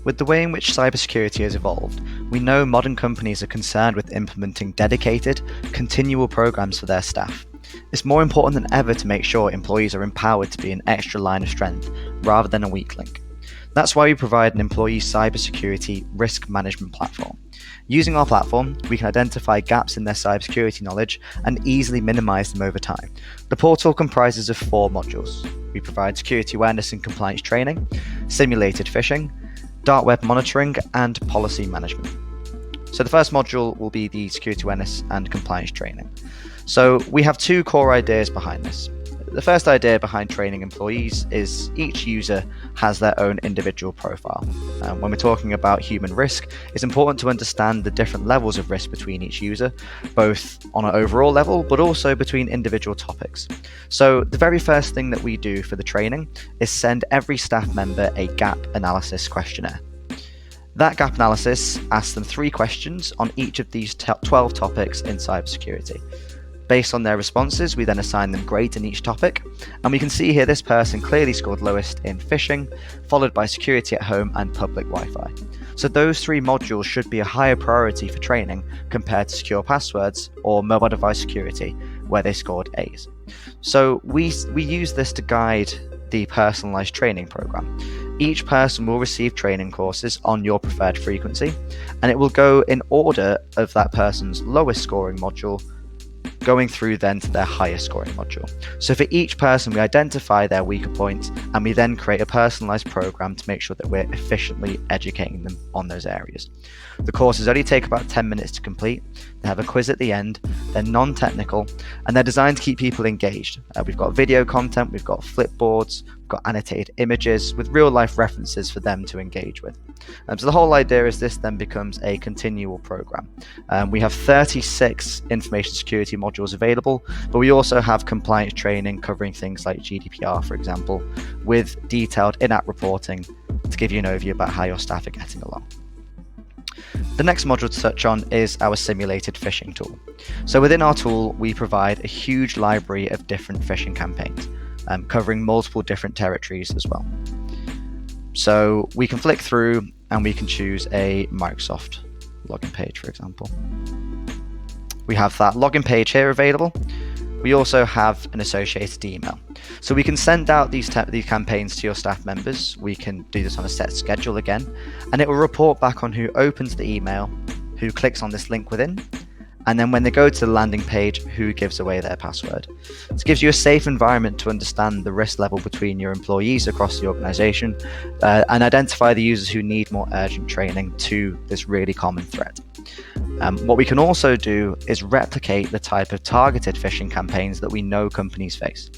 With the way in which cybersecurity has evolved, we know modern companies are concerned with implementing dedicated, continual programs for their staff. It's more important than ever to make sure employees are empowered to be an extra line of strength rather than a weak link. That's why we provide an employee cybersecurity risk management platform. Using our platform, we can identify gaps in their cybersecurity knowledge and easily minimize them over time. The portal comprises of 4 modules. We provide security awareness and compliance training, simulated phishing, dark web monitoring, and policy management. So the first module will be the security awareness and compliance training. So we have 2 core ideas behind this. The first idea behind training employees is each user has their own individual profile. When we're talking about human risk, it's important to understand the different levels of risk between each user, both on an overall level, but also between individual topics. So the very first thing that we do for the training is send every staff member a gap analysis questionnaire. That gap analysis asks them 3 questions on each of these 12 topics in cybersecurity. Based on their responses, we then assign them grades in each topic, and we can see here this person clearly scored lowest in phishing, followed by security at home and public Wi-Fi. So those 3 modules should be a higher priority for training compared to secure passwords or mobile device security, where they scored A's. So we use this to guide the personalized training program. Each person will receive training courses on your preferred frequency, and it will go in order of that person's lowest scoring module, going through then to their highest scoring module. So for each person, we identify their weaker points, and we then create a personalized program to make sure that we're efficiently educating them on those areas. The courses only take about 10 minutes to complete. They have a quiz at the end. They're non-technical, and they're designed to keep people engaged. We've got video content, we've got flipboards, we've got annotated images with real-life references for them to engage with. So the whole idea is this then becomes a continual program. We have 36 information security modules available, but we also have compliance training covering things like GDPR, for example, with detailed in-app reporting to give you an overview about how your staff are getting along. The next module to touch on is our simulated phishing tool. So within our tool, we provide a huge library of different phishing campaigns, covering multiple different territories as well. So we can flick through and we can choose a Microsoft login page, for example. We have that login page here available. We also have an associated email. So we can send out these campaigns to your staff members. We can do this on a set schedule again, and it will report back on who opens the email, who clicks on this link within, and then when they go to the landing page, who gives away their password. This gives you a safe environment to understand the risk level between your employees across the organization and identify the users who need more urgent training to this really common threat. What we can also do is replicate the type of targeted phishing campaigns that we know companies face.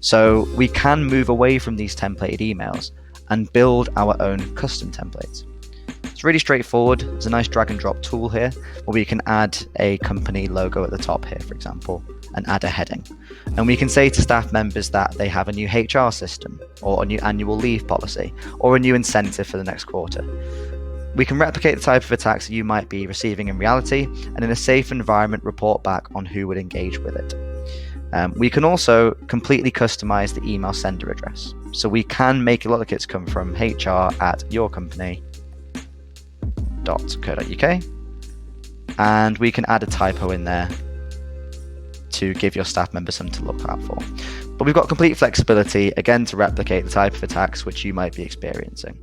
So we can move away from these templated emails and build our own custom templates. It's really straightforward. There's a nice drag and drop tool here where we can add a company logo at the top here, for example, and add a heading. And we can say to staff members that they have a new HR system or a new annual leave policy or a new incentive for the next quarter. We can replicate the type of attacks that you might be receiving in reality, and in a safe environment report back on who would engage with it. We can also completely customize the email sender address. So we can make a lot of kits come from hr@yourcompany.co.uk, and we can add a typo in there to give your staff members something to look out for. But we've got complete flexibility, again, to replicate the type of attacks which you might be experiencing.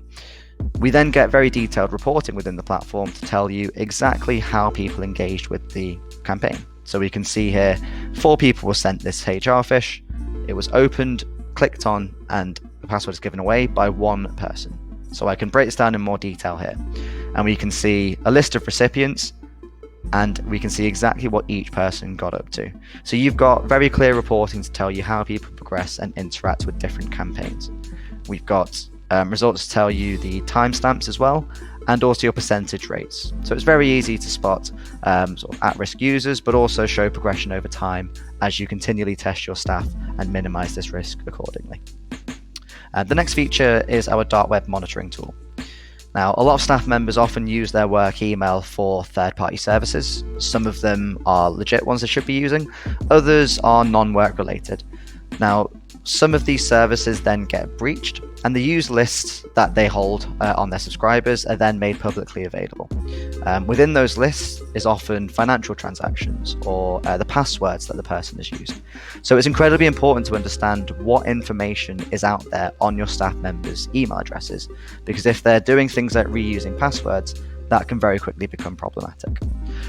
We then get very detailed reporting within the platform to tell you exactly how people engaged with the campaign. So we can see here, 4 people were sent this HR phish. It was opened, clicked on, and the password is given away by 1 person. So I can break this down in more detail here. And we can see a list of recipients, and we can see exactly what each person got up to. So you've got very clear reporting to tell you how people progress and interact with different campaigns. We've got results to tell you the timestamps as well, and also your percentage rates. So it's very easy to spot sort of at-risk users, but also show progression over time as you continually test your staff and minimize this risk accordingly. The next feature is our dark web monitoring tool. Now, a lot of staff members often use their work email for third-party services. Some of them are legit ones they should be using, others are non-work related. Now, some of these services then get breached, And the used lists that they hold on their subscribers are then made publicly available. Within those lists is often financial transactions or the passwords that the person has used. So it's incredibly important to understand what information is out there on your staff members' email addresses, because if they're doing things like reusing passwords, that can very quickly become problematic.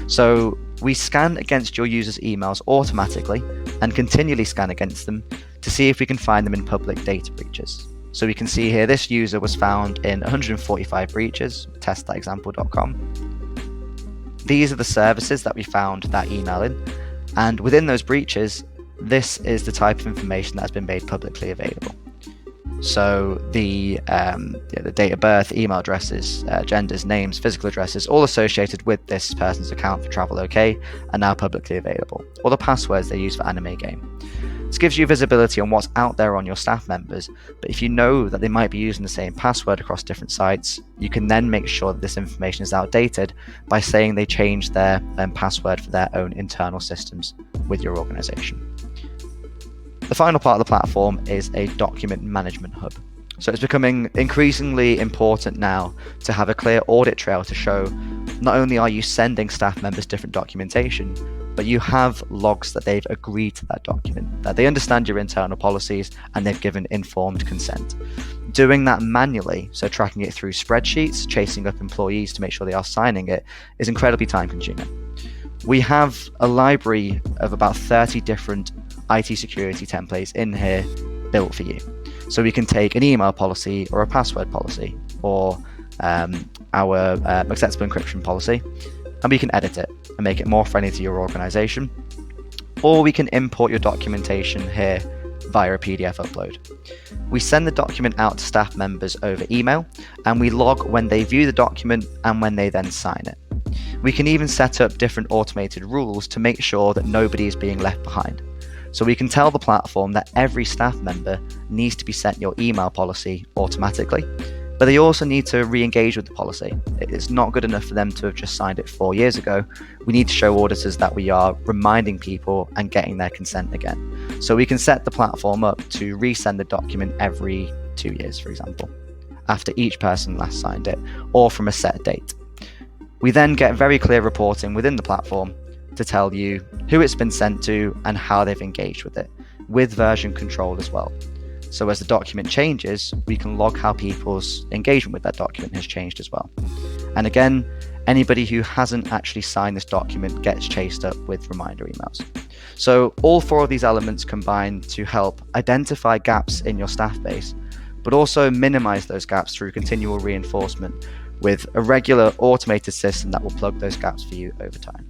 So we scan against your users' emails automatically and continually scan against them to see if we can find them in public data breaches. So we can see here this user was found in 145 breaches, test.example.com. These are the services that we found that email in, and within those breaches, this is the type of information that has been made publicly available. So the date of birth, email addresses, genders, names, physical addresses, all associated with this person's account for Travel OK are now publicly available, or the passwords they use for Anime Game. This gives you visibility on what's out there on your staff members, but if you know that they might be using the same password across different sites, you can then make sure that this information is outdated by saying they changed their password for their own internal systems with your organization. The final part of the platform is a document management hub. So it's becoming increasingly important now to have a clear audit trail to show not only are you sending staff members different documentation, but you have logs that they've agreed to that document, that they understand your internal policies and they've given informed consent. Doing that manually, so tracking it through spreadsheets, chasing up employees to make sure they are signing it, is incredibly time consuming. We have a library of about 30 different IT security templates in here built for you. So we can take an email policy or a password policy or our acceptable encryption policy, and we can edit it and make it more friendly to your organization. Or we can import your documentation here via a PDF upload. We send the document out to staff members over email, and we log when they view the document and when they then sign it. We can even set up different automated rules to make sure that nobody is being left behind. So we can tell the platform that every staff member needs to be sent your email policy automatically, but they also need to re-engage with the policy. It's not good enough for them to have just signed it 4 years ago. We need to show auditors that we are reminding people and getting their consent again. So we can set the platform up to resend the document every 2 years, for example, after each person last signed it, or from a set date. We then get very clear reporting within the platform to tell you who it's been sent to and how they've engaged with it, with version control as well. So as the document changes, we can log how people's engagement with that document has changed as well. And again, anybody who hasn't actually signed this document gets chased up with reminder emails. So all 4 of these elements combine to help identify gaps in your staff base, but also minimize those gaps through continual reinforcement with a regular automated system that will plug those gaps for you over time.